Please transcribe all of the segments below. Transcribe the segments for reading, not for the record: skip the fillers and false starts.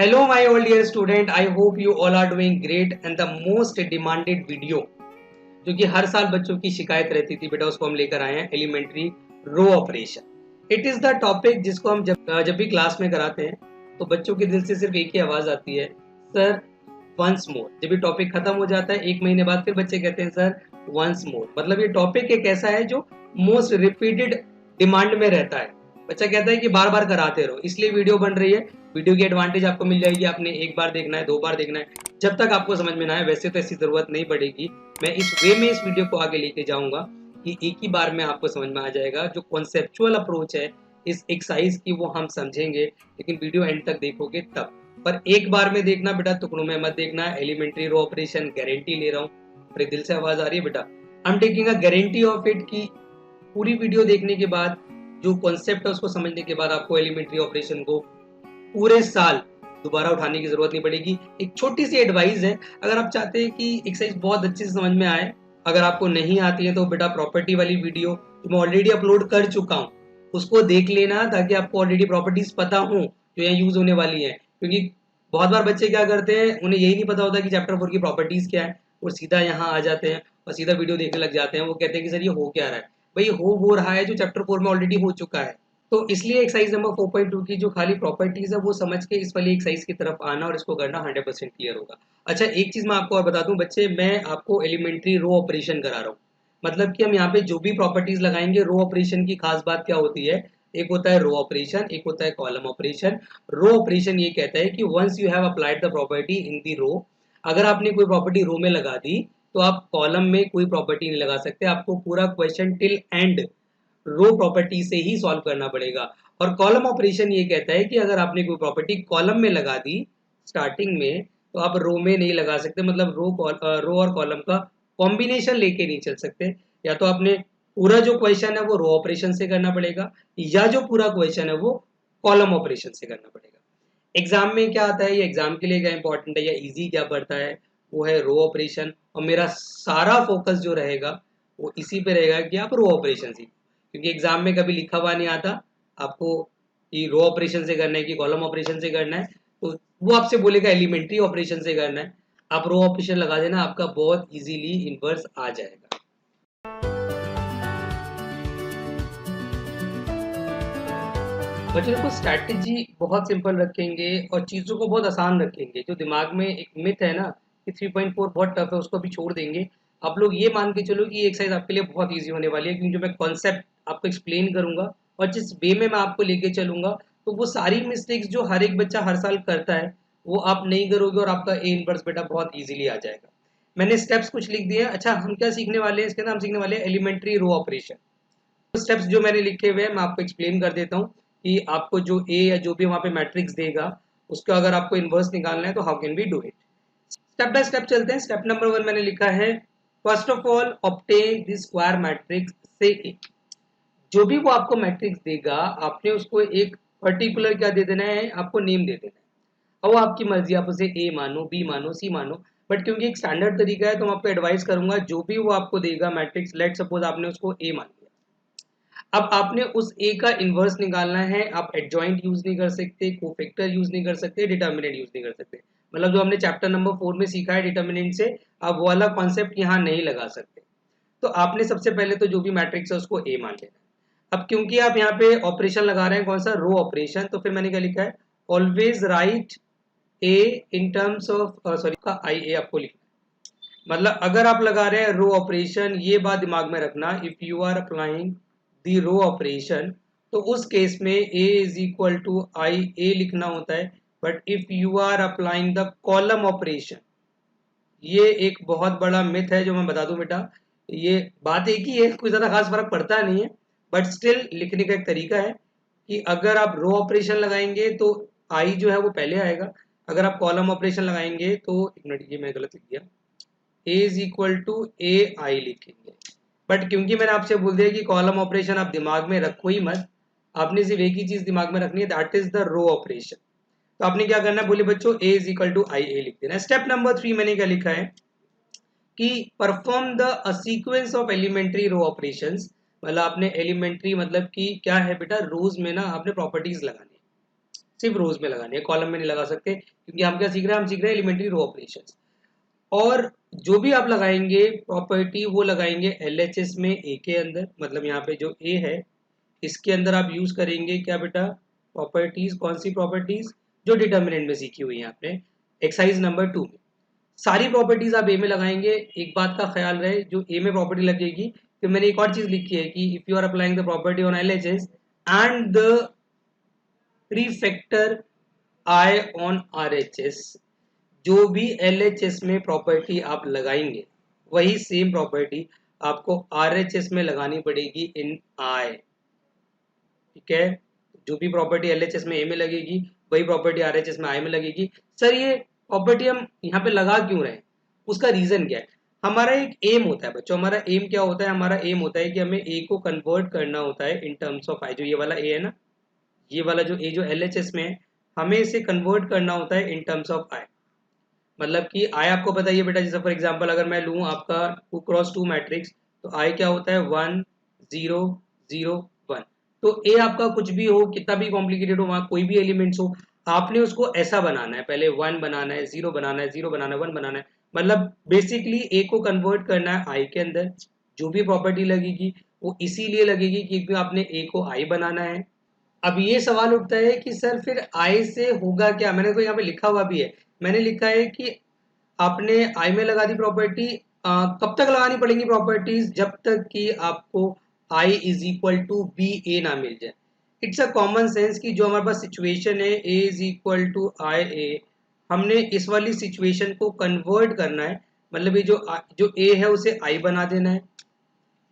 Hello, my old dear student. I hope you all are doing great and the most demanded video जो कि हर साल बच्चों की शिकायत रहती थी बेटा उसको हम लेकर आए हैं elementary row operation. It is the topic जिसको हम जब भी क्लास में कराते हैं तो बच्चों के दिल से सिर्फ एक ही आवाज आती है, सर वंस मोर। जब ये टॉपिक खत्म हो जाता है एक महीने बाद फिर बच्चे कहते हैं सर वंस मोर। मतलब ये टॉपिक एक ऐसा है जो मोस्ट रिपीटेड डिमांड में रहता है। बच्चा कहता है कि बार बार कराते रहो, इसलिए वीडियो बन रही है। वीडियो की एडवांटेज आपको मिल जाएगी, आपने एक बार देखना है, दो बार देखना है, जब तक आपको समझ में ना आए। वैसे तो ऐसी जरूरत नहीं पड़ेगी, मैं इस वे में इस वीडियो को आगे लेके जाऊंगा कि एक ही बार में आपको समझ में आ जाएगा। जो कॉन्सेप्चुअल अप्रोच है इस एक्सरसाइज की वो हम समझेंगे, लेकिन वीडियो एंड तक देखोगे तब। पर एक बार में देखना बेटा, टुकड़ों में मत देखना। एलिमेंट्री रो ऑपरेशन गारंटी ले रहा हूँ। अपने दिल से आवाज आ रही है बेटा, I am taking a guarantee of it कि पूरी वीडियो देखने के बाद जो कॉन्सेप्ट है उसको समझने के बाद आपको एलिमेंट्री ऑपरेशन को पूरे साल दोबारा उठाने की जरूरत नहीं पड़ेगी। एक छोटी सी एडवाइस है, अगर आप चाहते हैं कि एक्सरसाइज बहुत अच्छे से समझ में आए, अगर आपको नहीं आती है तो बेटा प्रॉपर्टी वाली वीडियो जो मैं ऑलरेडी अपलोड कर चुका हूँ उसको देख लेना, ताकि आपको ऑलरेडी प्रॉपर्टीज पता हो जो यहाँ यूज होने वाली है। क्योंकि बहुत बार बच्चे क्या करते हैं, उन्हें यही नहीं पता होता कि चैप्टर 4 की प्रॉपर्टीज क्या है, और सीधा यहाँ आ जाते हैं और सीधा वीडियो देखने लग जाते हैं। वो कहते हैं कि सर ये हो क्या रहा है। भाई हो वो रहा है जो चैप्टर 4 में ऑलरेडी हो चुका है। तो इसलिए एक्सरसाइज नंबर 4.2 की जो खाली प्रॉपर्टीज है वो समझ के इस वाली एक्सरसाइज की तरफ आना और इसको करना 100% क्लियर होगा। अच्छा, एक चीज मैं आपको और बता दूं बच्चे, मैं आपको एलिमेंट्री रो ऑपरेशन करा रहा हूँ। मतलब कि हम यहाँ पे जो भी प्रॉपर्टीज लगाएंगे, रो ऑपरेशन की खास बात क्या होती है, एक होता है रो ऑपरेशन, एक होता है कॉलम ऑपरेशन। रो ऑपरेशन ये कहता है कि once you have applied the property in the row, अगर आपने कोई प्रॉपर्टी रो में लगा दी तो आप कॉलम में कोई प्रॉपर्टी नहीं लगा सकते। आपको पूरा question till and row property से ही सॉल्व करना पड़ेगा। और कॉलम ऑपरेशन ये कहता है कि अगर आपने कोई प्रॉपर्टी कॉलम में लगा दी स्टार्टिंग में तो आप रो में नहीं लगा सकते। मतलब रो और कॉलम का कॉम्बिनेशन लेके नहीं चल सकते। या तो आपने पूरा जो क्वेश्चन है वो रो ऑपरेशन से करना पड़ेगा, या जो पूरा क्वेश्चन है वो कॉलम ऑपरेशन से करना पड़ेगा। एग्जाम में क्या आता है, ये एग्जाम के लिए क्या इंपॉर्टेंट है या इजी क्या पड़ता है, वो है रो ऑपरेशन। और मेरा सारा फोकस जो रहेगा वो इसी पे रहेगा कि आप रो ऑपरेशन सीखो। क्योंकि एग्जाम में कभी लिखा हुआ नहीं आता आपको कि रो ऑपरेशन से करना है कि कॉलम ऑपरेशन से करना है। तो वो आपसे बोलेगा एलिमेंट्री ऑपरेशन से करना है, आप रो ऑपरेशन लगा देना, आपका बहुत इजीली इनवर्स आ जाएगा। बच्चों को स्ट्रैटेजी बहुत सिंपल रखेंगे और चीज़ों को बहुत आसान रखेंगे। जो दिमाग में एक मिथ है ना कि 3.4 बहुत टफ है, उसको भी छोड़ देंगे। आप लोग ये मान के चलो कि ये एक्सरसाइज आपके लिए बहुत इजी होने वाली है, क्योंकि जो मैं कॉन्सेप्ट आपको एक्सप्लेन करूंगा और जिस वे में मैं आपको लेके चलूंगा, तो वो सारी मिस्टेक्स जो हर एक बच्चा हर साल करता है वो आप नहीं करोगे और आपका ए इनवर्स बेटा बहुत ईजिली आ जाएगा। मैंने स्टेप्स कुछ लिख दिए हैं। अच्छा, हम क्या सीखने वाले हैं इसके अंदर, हम सीखने वाले हैं एलिमेंट्री रो ऑपरेशन। स्टेप्स जो मैंने लिखे हुए हैं मैं आपको एक्सप्लेन कर देता हूँ कि आपको जो ए या जो भी वहाँ पे मैट्रिक्स देगा उसका अगर आपको इन्वर्स निकालना है तो how can we do it. Step by step चलते हैं। स्टेप नंबर 1 मैंने लिखा है, first of all obtain the square matrix से ए। जो भी वो आपको मैट्रिक्स देगा आपने उसको एक पर्टिकुलर क्या दे देना है, आपको नेम दे देना है। अब वो आपकी मर्जी, आप उसे ए मानो, बी मानो, सी मानो। बट क्योंकि एक स्टैंडर्ड तरीका है तो मैं आपको एडवाइस करूंगा जो भी वो आपको देगा मैट्रिक्स, लेट सपोज आपने उसको ए मान लिया, अब आपने उस ए का इन्वर्स निकालना है। आप एडजॉइंट यूज नहीं कर सकते, कोफैक्टर यूज नहीं कर सकते, डिटर्मिनेंट यूज नहीं कर सकते। मतलब जो हमने चैप्टर नंबर 4 में सीखा है डिटर्मिनेंट से, आप वो वाला कॉन्सेप्ट यहाँ नहीं लगा सकते। तो आपने सबसे पहले तो जो भी मैट्रिक्स है उसको ए मान लेना। अब क्योंकि आप यहाँ पे ऑपरेशन लगा रहे हैं कौन सा, रो ऑपरेशन, तो फिर मैंने क्या लिखा है, always right A in terms of sorry का आई ए आपको लिखना है। मतलब अगर आप लगा रहे हैं रो ऑपरेशन, ये बात दिमाग में रखना, if you are applying the row operation तो उस केस में a is equal to I A लिखना होता है। But if you are applying the column operation, ये एक बहुत बड़ा मिथ है जो मैं बता दूं बेटा, ये बात एक ही है, कोई ज्यादा खास फर्क पड़ता नहीं है, बट स्टिल लिखने का एक तरीका है कि अगर आप रो ऑपरेशन लगाएंगे तो आई जो है वो पहले आएगा, अगर आप कॉलम ऑपरेशन लगाएंगे तो, एक मिनट ये मैं गलत लिख दिया, a इज इक्वल टू ए आई लिखेंगे। बट क्योंकि मैंने आपसे बोल दिया कि कॉलम ऑपरेशन आप दिमाग में रखो ही मत, आपने सिर्फ एक ही चीज दिमाग में रखनी है, that is the row operation. तो आपने क्या करना है, बोले बच्चों a is equal to I A लिख देना। स्टेप नंबर 3 मैंने क्या लिखा है कि perform the sequence of elementary row operations. मतलब आपने एलिमेंट्री मतलब कि क्या है बेटा, रोज में ना आपने प्रॉपर्टीज लगानी है। सिर्फ रोज में लगानी है, कॉलम में नहीं लगा सकते, क्योंकि हम क्या सीख रहे हैं, हम सीख रहे हैं एलिमेंट्री रो ऑपरेशंस। और जो भी आप लगाएंगे प्रॉपर्टी वो लगाएंगे एलएचएस में ए के अंदर, मतलब यहाँ पे जो ए है इसके अंदर आप यूज करेंगे क्या बेटा, प्रॉपर्टीज। कौन सी प्रॉपर्टीज, जो डिटर्मिनेंट में सीखी हुई है आपने एक्सरसाइज नंबर 2 में। सारी प्रॉपर्टीज आप ए में लगाएंगे। एक बात का ख्याल रहे, जो ए में प्रॉपर्टी लगेगी, तो मैंने एक और चीज लिखी है कि if you are applying the property on LHS and the prefactor I on RHS, जो भी एलएचएस में प्रॉपर्टी आप लगाएंगे वही सेम प्रॉपर्टी आपको आरएचएस में लगानी पड़ेगी इन आई। ठीक है, जो भी प्रॉपर्टी एलएचएस में ए में लगेगी वही प्रॉपर्टी आरएचएस में आई में लगेगी। सर ये प्रॉपर्टी हम यहाँ पे लगा क्यों रहे हैं, उसका रीजन क्या है। हमारा एक एम होता है बच्चों, हमारा एम क्या होता है, हमारा एम होता है कि हमें ए को कन्वर्ट करना होता है इन टर्म्स ऑफ आई। जो ये वाला ए है ना, ये वाला जो ए जो एलएचएस में है, हमें इसे कन्वर्ट करना होता है इन टर्म्स ऑफ आई। मतलब कि आई आपको बताइए बेटा, जैसे फॉर एग्जांपल अगर मैं लूँ आपका 2x2 मैट्रिक्स, तो आई क्या होता है 1 0 0 1। तो ए आपका कुछ भी हो, कितना भी कॉम्प्लिकेटेड हो, वहाँ कोई भी एलिमेंट्स हो, आपने उसको ऐसा बनाना है, पहले 1 बनाना है, 0 बनाना है, 0 बनाना है, 1 बनाना है। मतलब बेसिकली ए को कन्वर्ट करना है आई के अंदर। जो भी प्रॉपर्टी लगेगी वो इसीलिए लगेगी क्योंकि आपने ए को आई बनाना है। अब ये सवाल उठता है कि सर फिर आई से होगा क्या, मैंने तो यहाँ पे लिखा हुआ भी है, मैंने लिखा है कि आपने आई में लगा दी प्रॉपर्टी। कब तक लगानी पड़ेंगी प्रॉपर्टीज, जब तक कि आपको I is equal to B ए ना मिल जाए। इट्स अ कॉमन सेंस कि जो हमारे पास सिचुएशन है ए इज इक्वल टू आई ए, हमने इस वाली सिचुएशन को कन्वर्ट करना है। मतलब ये जो ए है उसे आई बना देना है,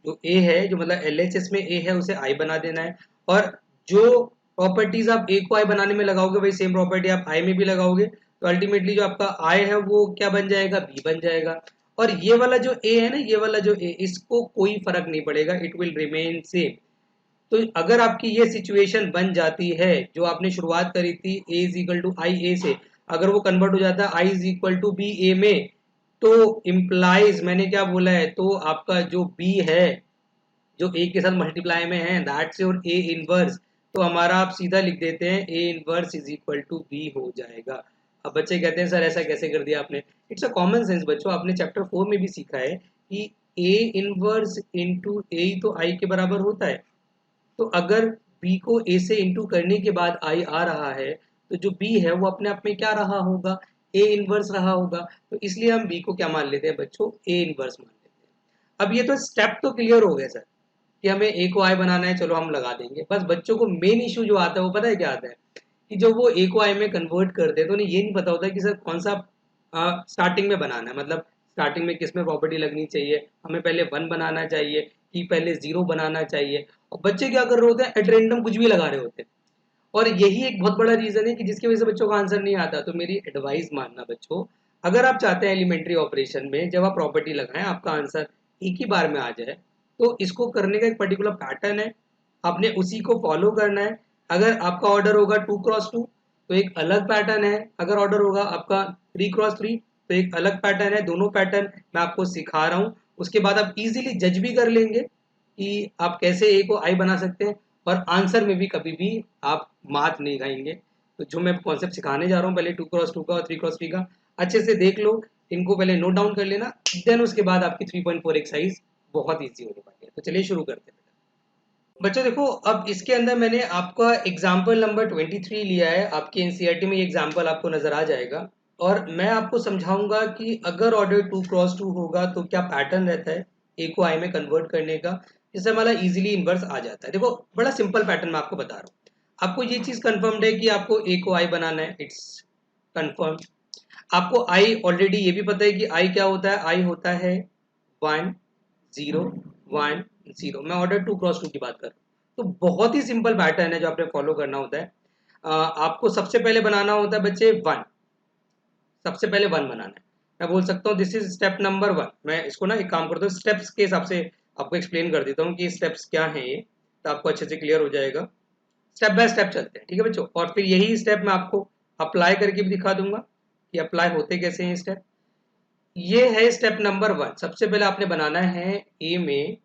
जो ए है जो मतलब एलएचएस में ए है उसे आई बना देना है। और जो प्रॉपर्टीज आप ए को आई बनाने में लगाओगे वही सेम प्रॉपर्टी आप आई में भी लगाओगे, तो अल्टीमेटली जो आपका आई है वो क्या बन जाएगा, बी बन जाएगा। और ये वाला जो ए है ना, ये वाला जो ए, इसको कोई फर्क नहीं पड़ेगा, इट विल रिमेन सेम। तो अगर आपकी ये सिचुएशन बन जाती है, जो आपने शुरुआत करी थी ए इज इक्वल टू आई ए से, अगर वो कन्वर्ट हो जाता है I is equal to B ए में, तो इम्प्लाइज मैंने क्या बोला है, तो आपका जो बी है जो ए के साथ मल्टीप्लाई में है दैट्स योर ए इनवर्स। तो हमारा आप सीधा लिख देते हैं A inverse is equal to B हो जाएगा। अब बच्चे कहते हैं सर ऐसा कैसे कर दिया आपने, इट्स अ कॉमन सेंस बच्चों, आपने चैप्टर 4 में भी सीखा है कि ए इनवर्स इंटू ए तो आई के बराबर होता है। तो अगर बी को ए से इंटू करने के बाद आई आ रहा है, तो जो बी है वो अपने आप में क्या रहा होगा, ए इनवर्स रहा होगा। तो इसलिए हम बी को क्या मान लेते हैं बच्चों, ए इनवर्स मान लेते हैं। अब ये तो स्टेप तो क्लियर हो गया सर कि हमें ए को आई बनाना है, चलो हम लगा देंगे। बस बच्चों को मेन इशू जो आता है वो पता है क्या आता है, कि जब वो ए को आई में कन्वर्ट करते हैं तो उन्हें ये नहीं पता होता कि सर कौन सा स्टार्टिंग में बनाना है। मतलब स्टार्टिंग में किस में प्रॉपर्टी लगनी चाहिए, हमें पहले 1 बनाना चाहिए कि पहले 0 बनाना चाहिए। और बच्चे क्या कर रहे होते हैं, एट रेंडम कुछ भी लगा रहे होते हैं। और यही एक बहुत बड़ा रीजन है कि जिसकी वजह से बच्चों का आंसर नहीं आता। तो मेरी एडवाइस मानना बच्चों, अगर आप चाहते हैं एलिमेंट्री ऑपरेशन में जब आप प्रॉपर्टी लगाएं आपका आंसर एक ही बार में आ जाए, तो इसको करने का एक पर्टिकुलर पैटर्न है, आपने उसी को फॉलो करना है। अगर आपका ऑर्डर होगा 2x2 तो एक अलग पैटर्न है, अगर ऑर्डर होगा आपका 3x3 तो एक अलग पैटर्न है। दोनों पैटर्न मैं आपको सिखा रहा हूँ, उसके बाद आप इजीली जज भी कर लेंगे कि आप कैसे ए को आई बना सकते हैं, और आंसर में भी कभी भी आप मात नहीं खाएंगे। तो जो मैं कॉन्सेप्ट सिखाने जा रहा हूँ पहले 2x2 का और 3x3 का अच्छे से देख लो, इनको पहले नोट डाउन कर लेना, देन उसके बाद आपकी 3.4 एक्सरसाइज बहुत ईजी होने वाली है। तो चलिए शुरू करते हैं बच्चों। देखो अब इसके अंदर मैंने आपका एग्जाम्पल नंबर 23 लिया है, आपके एनसीईआरटी में ये एग्जाम्पल आपको नजर आ जाएगा, और मैं आपको समझाऊंगा कि अगर ऑर्डर 2x2 होगा तो क्या पैटर्न रहता है ए को आई में कन्वर्ट करने का, जिससे हमारा इजीली इन्वर्स आ जाता है। देखो बड़ा सिंपल पैटर्न मैं आपको बता रहा हूँ। आपको ये चीज कंफर्म्ड है कि आपको ए को आई बनाना है, इट्स कंफर्म। आपको आई ऑलरेडी ये भी पता है कि आई क्या होता है, आई होता है 1 0 1 0। मैं ऑर्डर 2x2 की बात कर रहा हूँ। तो बहुत ही सिंपल पैटर्न है जो आपने फॉलो करना होता है। आपको सबसे पहले बनाना होता है बच्चे 1, सबसे पहले 1 बनाना है। मैं बोल सकता हूँ दिस इज स्टेप नंबर 1। मैं इसको ना एक काम करता हूँ, स्टेप्स के हिसाब से आपको एक्सप्लेन कर देता हूँ कि स्टेप्स क्या हैं ये, तो आपको अच्छे से क्लियर हो जाएगा। स्टेप बाय स्टेप चलते हैं, ठीक है बच्चों। और फिर यही स्टेप मैं आपको अप्लाई करके भी दिखा दूंगा कि अप्लाई होते कैसे हैं स्टेप। ये है स्टेप नंबर 1। सबसे पहले आपने बनाना है ए में,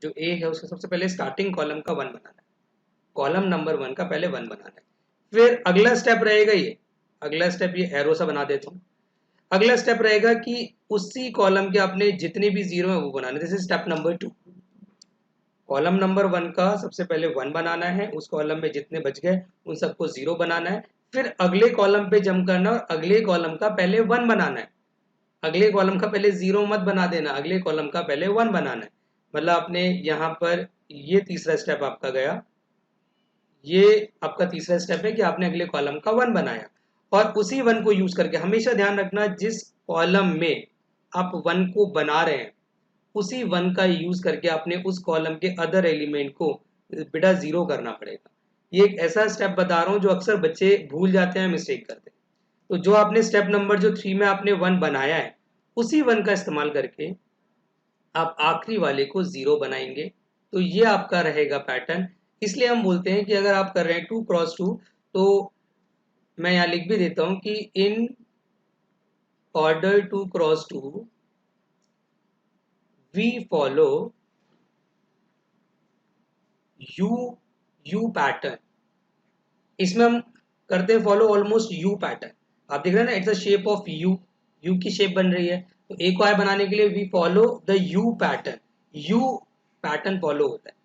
जो ए है उसका सबसे पहले स्टार्टिंग कॉलम का 1 बनाना है, कॉलम नंबर 1 का पहले 1 बनाना है। फिर अगला स्टेप रहेगा ये एरो सा बना देता हूँ। अगला स्टेप रहेगा कि उसी कॉलम के आपने जितने भी जीरो है वो बनाने। This is step number 2। Column number 1 का सबसे पहले 1 बनाना है, उस कॉलम में जितने बच गए उन सबको 0 बनाना है। फिर अगले कॉलम पे जंप करना और अगले कॉलम का पहले 1 बनाना है। अगले कॉलम का पहले 0 मत बना देना, अगले कॉलम का पहले 1 बनाना है। मतलब आपने यहाँ पर ये तीसरा स्टेप आपका गया, ये आपका तीसरा स्टेप है कि आपने अगले कॉलम का 1 बनाया और उसी 1 को यूज करके हमेशा ध्यान रखना जिस कॉलम में आप 1 को बना रहे हैं उसी 1 का यूज करके आपने उस कॉलम के अदर एलिमेंट को बेटा 0 करना पड़ेगा। ये एक ऐसा स्टेप बता रहा हूँ जो अक्सर बच्चे भूल जाते हैं, मिस्टेक करते हैं। तो जो आपने स्टेप नंबर जो 3 में आपने 1 बनाया है उसी 1 का इस्तेमाल करके आप आखिरी वाले को 0 बनाएंगे। तो ये आपका रहेगा पैटर्न। इसलिए हम बोलते हैं कि अगर आप कर रहे हैं 2 क्रॉस 2 तो मैं यहाँ लिख भी देता हूँ कि in order to cross 2 we follow U pattern. इसमें हम करते हैं फॉलो ऑलमोस्ट यू पैटर्न। आप देख रहे हैं ना, it's a shape of you की शेप बन रही है। तो एक को आई बनाने के लिए we follow the U pattern फॉलो होता है।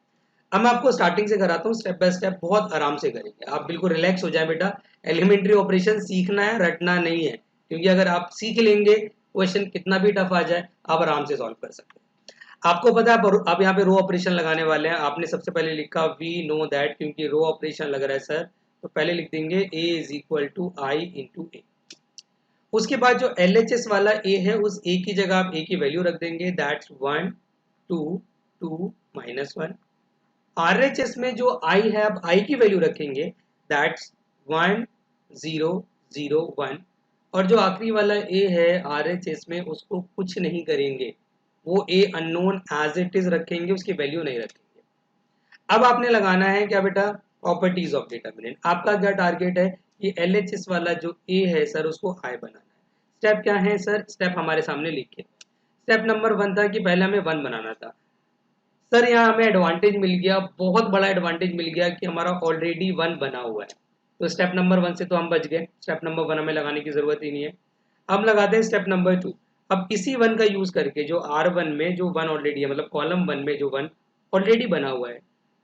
अब मैं आपको स्टार्टिंग से कराता हूँ, स्टेप बाय स्टेप बहुत आराम से करेंगे, आप बिल्कुल रिलैक्स हो जाए बेटा। एलिमेंट्री ऑपरेशन सीखना है, रटना नहीं है, क्योंकि अगर आप सीख लेंगे क्वेश्चन कितना भी टफ आ जाए आप आराम से सॉल्व कर सकते हैं। आपको पता है आप यहाँ पे रो ऑपरेशन लगाने वाले हैं। आपने सबसे पहले लिखा वी नो दैट, क्योंकि रो ऑपरेशन लग रहा है सर, तो पहले लिख देंगे a is equal to I into A. उसके बाद जो LHS वाला a है उस a की जगह आप a की वैल्यू रख देंगे, दैट्स 1 2 2 -1। RHS में जो i है आप i की वैल्यू रखेंगे, दैट्स 1 0 0 1। और जो आखिरी वाला a है RHS में उसको कुछ नहीं करेंगे, वो a unknown as it is रखेंगे, उसकी वैल्यू नहीं रखेंगे। अब आपने लगाना है क्या बेटा, प्रॉपर्टीज ऑफ डिटर्मिनेंट। आपका क्या टारगेट है, ये LHS वाला जो a है सर उसको i बनाना है। स्टेप क्या है सर, स्टेप हमारे सामने लिखे। स्टेप नंबर 1 था कि पहले हमें 1 बनाना था। सर यहाँ हमें एडवांटेज मिल गया, बहुत बड़ा एडवांटेज मिल गया कि हमारा ऑलरेडी 1 बना हुआ है। तो स्टेप नंबर 1 से तो हम बच गए, स्टेप नंबर 1 हमें लगाने की जरूरत ही नहीं है। अब लगाते हैं स्टेप नंबर 2। अब इसी 1 का यूज करके जो R1 में जो 1 ऑलरेडी है, मतलब कॉलम 1 में जो 1 ऑलरेडी बना हुआ है,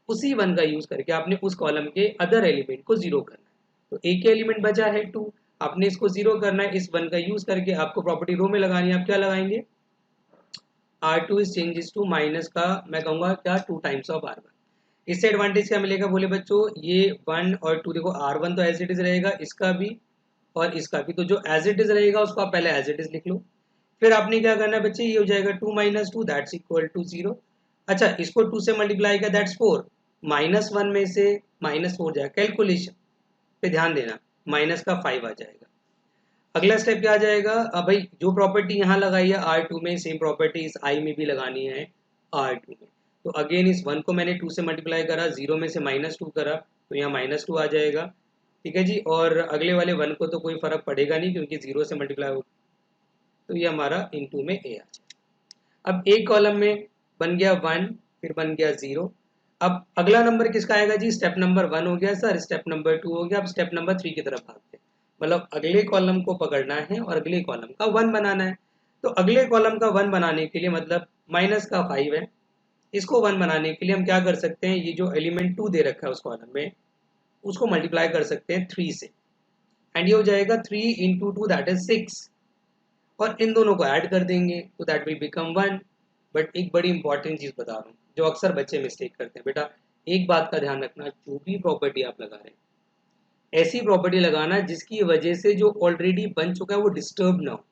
उसी 1 का यूज करके आपने उस कॉलम के अदर एलिमेंट को 0 करना है। तो एक एलिमेंट बचा है 2, आपने इसको 0 करना है। इस 1 का यूज करके आपको प्रॉपर्टी रो में लगानी है। आप क्या लगाएंगे, R2 is changes to minus का मैं कहूँगा क्या 2 टाइम्स ऑफ R1। इससे एडवांटेज क्या मिलेगा बोले बच्चों, ये 1 और 2 देखो, R1 तो एज इट इज रहेगा, इसका भी और इसका भी, तो जो एज इट इज रहेगा उसको आप पहले एज इट इज लिख लो। फिर आपने क्या करना है बच्चे, ये हो जाएगा 2 - 2 दैट्स इक्वल टू 0। अच्छा, इसको 2 से मल्टीप्लाई किया दैट्स 4, -1 में से -4 जाएगा, कैलकुलेशन पे ध्यान देना, माइनस का 5 आ जाएगा। अगला स्टेप क्या आ जाएगा, अब भाई जो प्रॉपर्टी यहाँ लगाई है R2 में, सेम प्रॉपर्टी इस I में भी लगानी है R2 में। तो अगेन इस 1 को मैंने 2 से मल्टीप्लाई करा, 0 में से -2 करा, तो यहाँ -2 आ जाएगा। ठीक है जी, और अगले वाले 1 को तो कोई फर्क पड़ेगा नहीं क्योंकि 0 से मल्टीप्लाई हो, तो ये हमारा इनटू में a आ जाएगा। अब एक कॉलम में बन गया 1, फिर बन गया 0। अब अगला नंबर किसका आएगा जी, स्टेप नंबर 1 हो गया सर, स्टेप नंबर 2 हो गया। अब स्टेप नंबर 3 की तरफ भागते हैं, मतलब अगले कॉलम को पकड़ना है और अगले कॉलम का 1 बनाना है। तो अगले कॉलम का 1 बनाने के लिए मतलब माइनस का 5 है, इसको 1 बनाने के लिए हम क्या कर सकते हैं, ये जो एलिमेंट 2 दे रखा है उस कॉलम में उसको मल्टीप्लाई कर सकते हैं 3 से, एंड ये हो जाएगा 3 इंटू 2 दैट इज 6, और इन दोनों को ऐड कर देंगे तो दैट विल बिकम 1। बट एक बड़ी इंपॉर्टेंट चीज बता रहा हूँ जो अक्सर बच्चे मिस्टेक करते हैं बेटा, एक बात का ध्यान रखना, जो भी प्रॉपर्टी आप लगा रहे हैं ऐसी प्रॉपर्टी लगाना जिसकी वजह से जो ऑलरेडी बन चुका है वो डिस्टर्ब ना हो।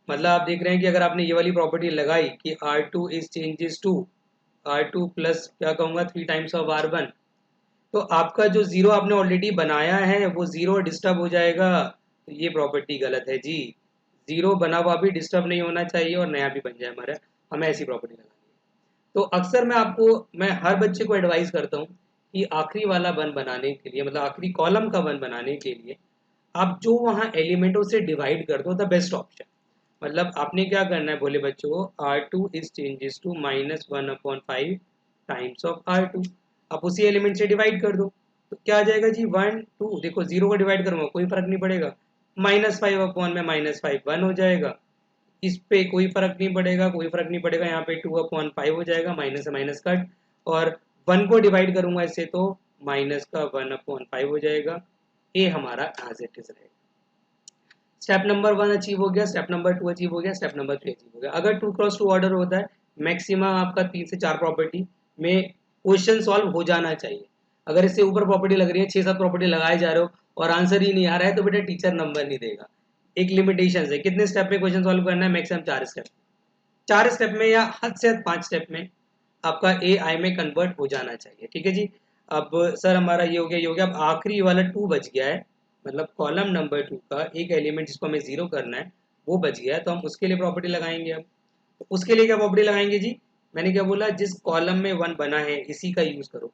मतलब आप देख रहे हैं कि अगर आपने ये वाली प्रॉपर्टी लगाई कि R2 is changes to R2 plus क्या कहूँगा 3 टाइम्स ऑफ R1, तो आपका जो 0 आपने ऑलरेडी बनाया है वो 0 डिस्टर्ब हो जाएगा। तो ये प्रॉपर्टी गलत है जी, 0 बना हुआ भी डिस्टर्ब नहीं होना चाहिए और नया भी बन जाए हमारा, हमें ऐसी प्रॉपर्टी लगानी है। तो अक्सर मैं हर बच्चे को एडवाइस करता हूँ कि आखिरी वाला 1 बनाने के लिए, मतलब आखिरी कॉलम का 1 बनाने के लिए आप जो वहाँ एलिमेंट है उसे डिवाइड कर दो, द बेस्ट ऑप्शन। मतलब आपने क्या करना है बोले बच्चों, R2 is changes to -1/5 times of R2, आप उसी एलिमेंट से डिवाइड कर दो। तो क्या आ जाएगा जी 1 2, देखो 0 को डिवाइड करूंगा कोई फर्क नहीं पड़ेगा, -5 में -5 1 हो जाएगा, इस पे कोई फर्क नहीं पड़ेगा, कोई फर्क नहीं पड़ेगा, यहाँ पे 2/5 हो जाएगा, माइनस से माइनस कट, और 1 को डिवाइड करूंगा इससे तो माइनस का 1/5 हो जाएगा। ये हमारा एज इट इज रहेगा। स्टेप नंबर 1 अचीव हो गया, स्टेप नंबर 2 अचीव हो गया, स्टेप नंबर 3 अचीव हो गया। अगर 2x2 ऑर्डर होता है, मैक्सिमम आपका 3 से 4 प्रॉपर्टी में क्वेश्चन सॉल्व हो जाना चाहिए। अगर इससे ऊपर प्रॉपर्टी लग रही है, 6-7 प्रॉपर्टी लगाए जा रहे हो और आंसर ही नहीं आ रहा है, तो बेटा टीचर नंबर नहीं देगा। एक लिमिटेशन है, कितने स्टेप में क्वेश्चन सॉल्व करना है, मैक्सिमम 4 स्टेप, 4 स्टेप में या हद से हद 5 स्टेप में आपका ए आई में कन्वर्ट हो जाना चाहिए। ठीक है जी। अब सर हमारा ये हो गया, ये हो गया। अब आखिरी वाला 2 बच गया है, मतलब कॉलम नंबर 2 का एक एलिमेंट जिसको हमें 0 करना है वो बच गया है, तो हम उसके लिए प्रॉपर्टी लगाएंगे। अब तो उसके लिए क्या प्रॉपर्टी लगाएंगे जी, मैंने क्या बोला, जिस कॉलम में 1 बना है इसी का यूज करो।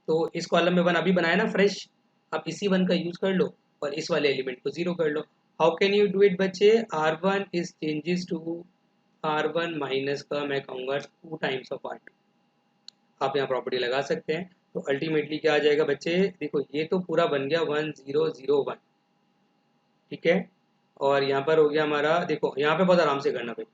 तो इस कॉलम में 1 अभी बनाया ना फ्रेश, आप इसी 1 का यूज कर लो और इस वाले एलिमेंट को 0 कर लो। How can you do it बच्चे, R1 is changes to R1 minus का मैं कहूँगा 2 टाइम्स ऑफ R2। आप यहाँ प्रॉपर्टी लगा सकते हैं। तो अल्टीमेटली क्या आ जाएगा बच्चे, देखो ये तो पूरा बन गया 1 0 0 1, ठीक है। और यहाँ पर हो गया हमारा, देखो यहाँ पे बहुत आराम से करना भाई,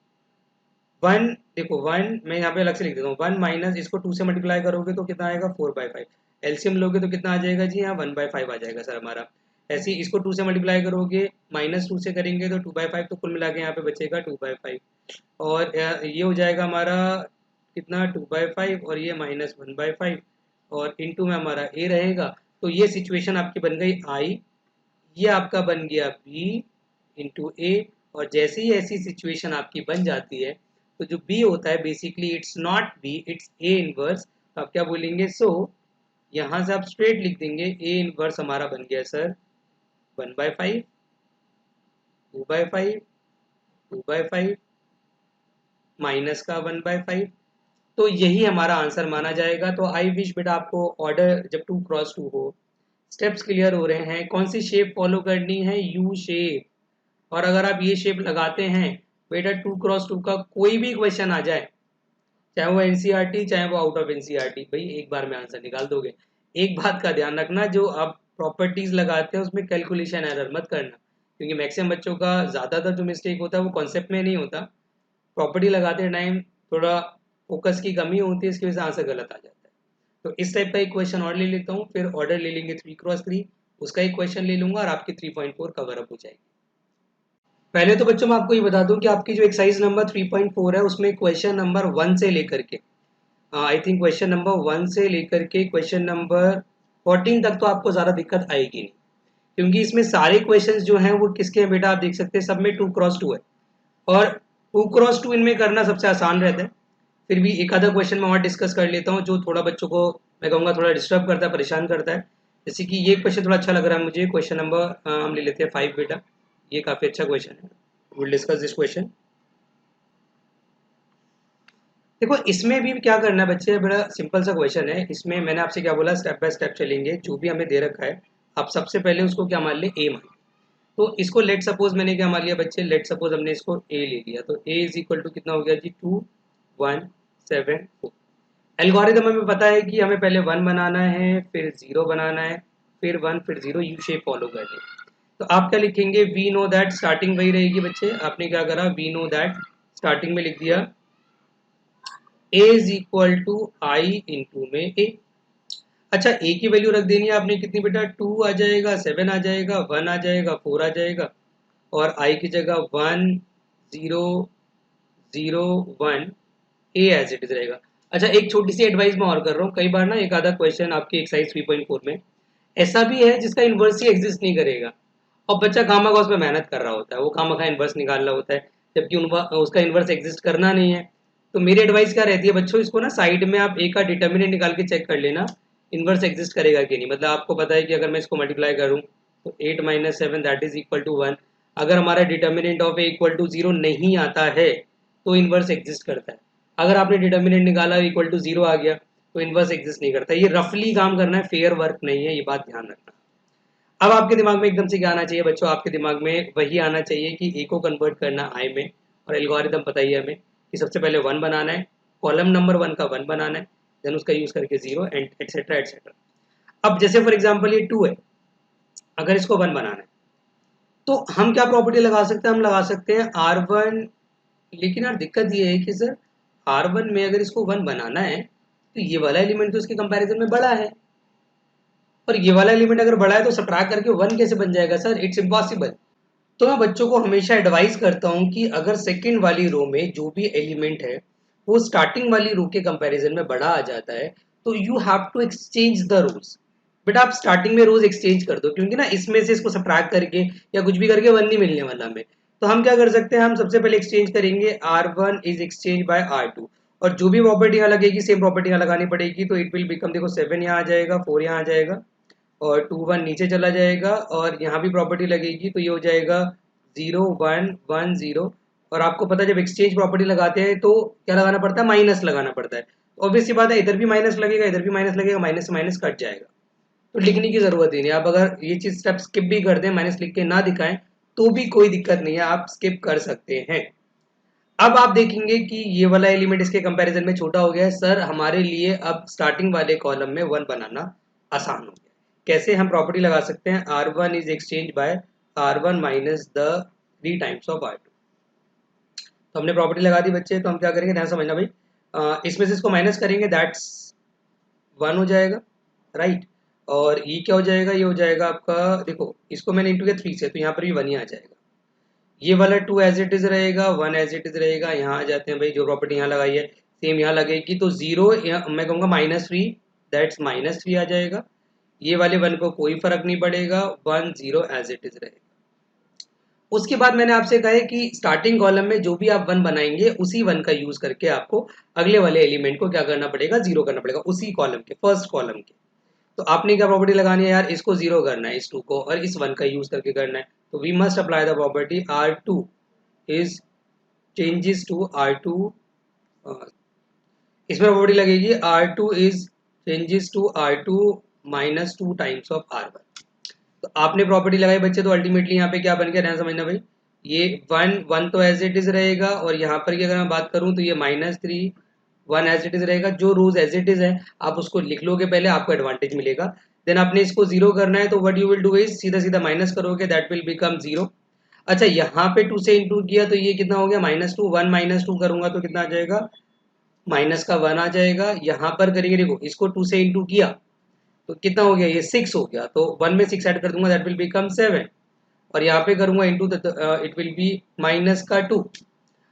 1 देखो 1 मैं यहाँ पे अलग से लिख देता हूँ, 1 माइनस इसको 2 से मल्टीप्लाई करोगे तो कितना आएगा 4/5, एलसीएम लोगे तो कितना आ जाएगा जी, यहाँ 1/5 आ जाएगा सर हमारा। ऐसे ही इसको 2 से मल्टीप्लाई करोगे, -2 से करेंगे तो 2/5, तो कुल मिला के यहाँ पे बचेगा 2/5। और ये हो जाएगा हमारा कितना 2/5 और ये -1/5 और इनटू में हमारा a रहेगा। तो ये सिचुएशन आपकी बन गई I, ये आपका बन गया b इंटू ए। और जैसे ही ऐसी सिचुएशन आपकी बन जाती है तो जो b होता है basically it's not b, it's a inverse. तो आप क्या बोलेंगे, सो यहाँ से आप स्ट्रेट लिख देंगे a इनवर्स हमारा बन गया सर 1/5 2/5 2/5 माइनस का 1/5। तो यही हमारा आंसर माना जाएगा। तो आई विश बेटा आपको ऑर्डर जब 2x2 हो, स्टेप्स क्लियर हो रहे हैं, कौन सी शेप फॉलो करनी है, यू शेप। और अगर आप ये शेप लगाते हैं बेटा 2x2 का कोई भी क्वेश्चन आ जाए, चाहे वो एनसीईआरटी चाहे वो आउट ऑफ एनसीईआरटी, भाई एक बार में आंसर निकाल दोगे। एक बात का ध्यान रखना, जो आप प्रॉपर्टीज लगाते हैं उसमें कैलकुलेशन एरर मत करना, क्योंकि मैक्सिमम बच्चों का ज़्यादातर जो मिस्टेक होता है वो कॉन्सेप्ट में नहीं होता, प्रॉपर्टी लगाते टाइम थोड़ा फोकस की कमी होती है, इसकी वजह से आंसर गलत आ जाता है। तो इस टाइप का एक क्वेश्चन और ले लेता हूँ, फिर ऑर्डर ले लेंगे 3x3, उसका एक क्वेश्चन ले लूंगा और आपकी 3.4 कवर अप हो जाएगी। पहले तो बच्चों मैं आपको ये बता दूं कि आपकी जो एक्सरसाइज नंबर 3.4 है उसमें क्वेश्चन नंबर 1 से लेकर के आई थिंक क्वेश्चन नंबर 1 से लेकर के क्वेश्चन नंबर 14 तक तो आपको ज़्यादा दिक्कत आएगी नहीं, क्योंकि इसमें सारे क्वेश्चंस जो हैं वो किसके हैं बेटा, आप देख सकते हैं सब में 2x2 है, और 2x2 इनमें करना सबसे आसान रहता है। फिर भी एक आधा क्वेश्चन मैं और डिस्कस कर लेता हूँ जो थोड़ा बच्चों को मैं कहूँगा थोड़ा डिस्टर्ब करता है, परेशान करता है। जैसे कि ये क्वेश्चन थोड़ा अच्छा लग रहा है मुझे, क्वेश्चन नंबर हम ले लेते हैं 5 बेटा, ये काफ़ी अच्छा क्वेश्चन है, विल डिस्कस दिस क्वेश्चन। देखो इसमें भी क्या करना है बच्चे, बड़ा सिंपल सा क्वेश्चन है। इसमें मैंने आपसे क्या बोला, स्टेप बाय स्टेप चलेंगे, जो भी हमें दे रखा है आप सबसे पहले उसको क्या मान ले, ए मान। तो इसको लेट सपोज मैंने क्या मान लिया बच्चे, लेट सपोज हमने इसको ए ले लिया, तो ए इज इक्वल टू कितना हो गया जी 2 1 7 4। एल्गोरिदम हमें पता है कि हमें पहले 1 बनाना है, फिर 0 बनाना है, फिर 1 फिर 0, यू शेप फॉलो करनी है। तो आप क्या लिखेंगे, वी नो दैट, स्टार्टिंग वही रहेगी बच्चे, आपने क्या करा, वी नो दैट स्टार्टिंग में लिख दिया a is equal to I into में ए। अच्छा a की वैल्यू रख देनी है आपने कितनी बेटा, 2 आ जाएगा, 7 आ जाएगा, 1 आ जाएगा, 4 आ जाएगा, और i की जगह 1 0 0 1 ए एज इट इज रहेगा। अच्छा एक छोटी सी एडवाइस मैं और कर रहा हूँ, कई बार ना एक आधा क्वेश्चन आपकी एक्सरसाइज 3.4 में ऐसा भी है जिसका इन्वर्स ही एग्जिस्ट नहीं करेगा, और बच्चा खामखा उस पर मेहनत कर रहा होता है, वो खामखा इन्वर्स निकाल रहा होता है, जबकि उसका इन्वर्स एग्जिस्ट करना नहीं है। तो मेरी एडवाइस क्या रहती है बच्चों, इसको ना साइड में आप ए का डिटर्मिनेंट निकाल के चेक कर लेना, इन्वर्स एग्जिस्ट करेगा कि नहीं। मतलब आपको पता है कि अगर मैं इसको मल्टीप्लाई करूँ तो 8 - 7 दैट इज इक्वल टू 1, अगर हमारा determinant of A equal to 0 नहीं आता है तो इन्वर्स एग्जिस्ट करता है। अगर आपने डिटर्मिनेंट निकाला इक्वल टू 0 आ गया तो इन्वर्स एग्जिस्ट नहीं करता। ये रफली काम करना है, फेयर वर्क नहीं है, ये बात ध्यान रखना। अब आपके दिमाग में एकदम से क्या आना चाहिए बच्चों, आपके दिमाग में वही आना चाहिए कि ए को कन्वर्ट करना आई में, और एल्गोरिदम पता ही है हमें कि सबसे पहले 1 बनाना है, कॉलम नंबर 1 का 1 बनाना है, देन उसका यूज करके 0 एंड एटसेट्रा एटसेट्रा। अब जैसे फॉर एग्जाम्पल ये 2 है, अगर इसको 1 बनाना है तो हम क्या प्रॉपर्टी लगा सकते हैं, हम लगा सकते हैं R1। लेकिन यार दिक्कत ये है कि सर R1 में अगर इसको 1 बनाना है तो ये वाला एलिमेंट तो इसके कंपैरिजन में बड़ा है, और ये वाला एलिमेंट अगर बड़ा है तो सब्ट्रैक्ट करके 1 कैसे बन जाएगा सर, इट्स इम्पॉसिबल। तो मैं बच्चों को हमेशा एडवाइस करता हूँ कि अगर सेकंड वाली रो में जो भी एलिमेंट है वो स्टार्टिंग वाली रो के कंपैरिजन में बड़ा आ जाता है तो you have to exchange the rows. But आप स्टार्टिंग में रोज एक्सचेंज कर दो, क्योंकि ना इसमें से इसको सब्ट्रैक्ट करके या कुछ भी करके 1 नहीं मिलने वाला हमें। तो हम क्या कर सकते हैं, हम सबसे पहले एक्सचेंज करेंगे R1 is exchange bye R2, और जो भी प्रॉपर्टी यहाँ लगेगी सेम प्रॉपर्टी यहाँ लगानी पड़ेगी। तो इट विल बिकम, देखो 7 यहाँ आ जाएगा, 4 यहाँ आ जाएगा और 2 1 नीचे चला जाएगा, और यहाँ भी प्रॉपर्टी लगेगी तो ये हो जाएगा 0 1 1 0। और आपको पता है जब एक्सचेंज प्रॉपर्टी लगाते हैं तो क्या लगाना पड़ता है, माइनस लगाना पड़ता है। ऑब्वियस सी बात है, इधर भी माइनस लगेगा, इधर भी माइनस लगेगा, माइनस से माइनस कट जाएगा, तो लिखने की जरूरत ही नहीं। आप अगर ये चीज स्टेप स्किप भी कर दें, माइनस लिख के ना दिखाएं तो भी कोई दिक्कत नहीं है, आप स्किप कर सकते हैं। अब आप देखेंगे कि ये वाला एलिमेंट इसके कंपैरिजन में छोटा हो गया है सर, हमारे लिए अब स्टार्टिंग वाले कॉलम में 1 बनाना आसान हो गया। कैसे हम प्रॉपर्टी लगा सकते हैं, R1 is exchange bye R1 minus the 3 times of R2। तो हमने प्रॉपर्टी लगा दी बच्चे, तो हम क्या करेंगे ध्यान समझना भाई, इसमें से इसको माइनस करेंगे, दैट्स 1 हो जाएगा, राइट। और ये क्या हो जाएगा, ये हो जाएगा आपका, देखो इसको मैंने इंटू किया 3 से तो यहाँ पर भी 1 ही आ जाएगा। ये वाला 2 एज इट इज रहेगा, 1 एज इट इज रहेगा। यहाँ आ जाते हैं भाई, जो प्रॉपर्टी यहाँ लगाई है सेम यहाँ लगेगी, तो 0 मैं कहूँगा -3, दैट्स -3 आ जाएगा। ये वाले 1 को कोई फर्क नहीं पड़ेगा, 1 0 एज इट इज रहेगा। उसके बाद मैंने आपसे कहा है कि स्टार्टिंग कॉलम में जो भी आप 1 बनाएंगे उसी 1 का यूज करके आपको अगले वाले एलिमेंट को क्या करना पड़ेगा, 0 करना पड़ेगा, उसी कॉलम के फर्स्ट कॉलम के। तो आपने क्या प्रॉपर्टी लगानी है यार, इसको 0 करना है इस 2 को, और इस 1 का यूज करके करना है। तो we must apply the property R2 is changes to R2, इसमें प्रॉपर्टी लगेगी R2 is changes to R2 minus 2 times of R1। तो आपने प्रॉपर्टी लगाई बच्चे, तो अल्टीमेटली यहाँ पे क्या बन गया ध्यान समझना भाई, ये 1 1 तो एज इट इज रहेगा, और यहाँ पर की अगर मैं बात करूँ तो ये -3 1 एज इट इज रहेगा। जो रोज एज इट इज है आप उसको लिख लोगे पहले, आपको एडवांटेज मिलेगा। देन आपने इसको 0 करना है, तो what you will do is सीधा सीधा माइनस करोगे, दैट विल बिकम 0। अच्छा यहाँ पे 2 से इंटू किया तो ये कितना हो गया -2, 1 -2 करूंगा तो कितना आ जाएगा, माइनस का 1 आ जाएगा। यहाँ पर करेंगे, देखो इसको 2 से इंटू किया तो कितना हो गया, ये 6 हो गया, तो 1 में 6 ऐड कर दूंगा, दैट विल बिकम 7। और यहाँ पे करूंगा into, it will be minus का 2,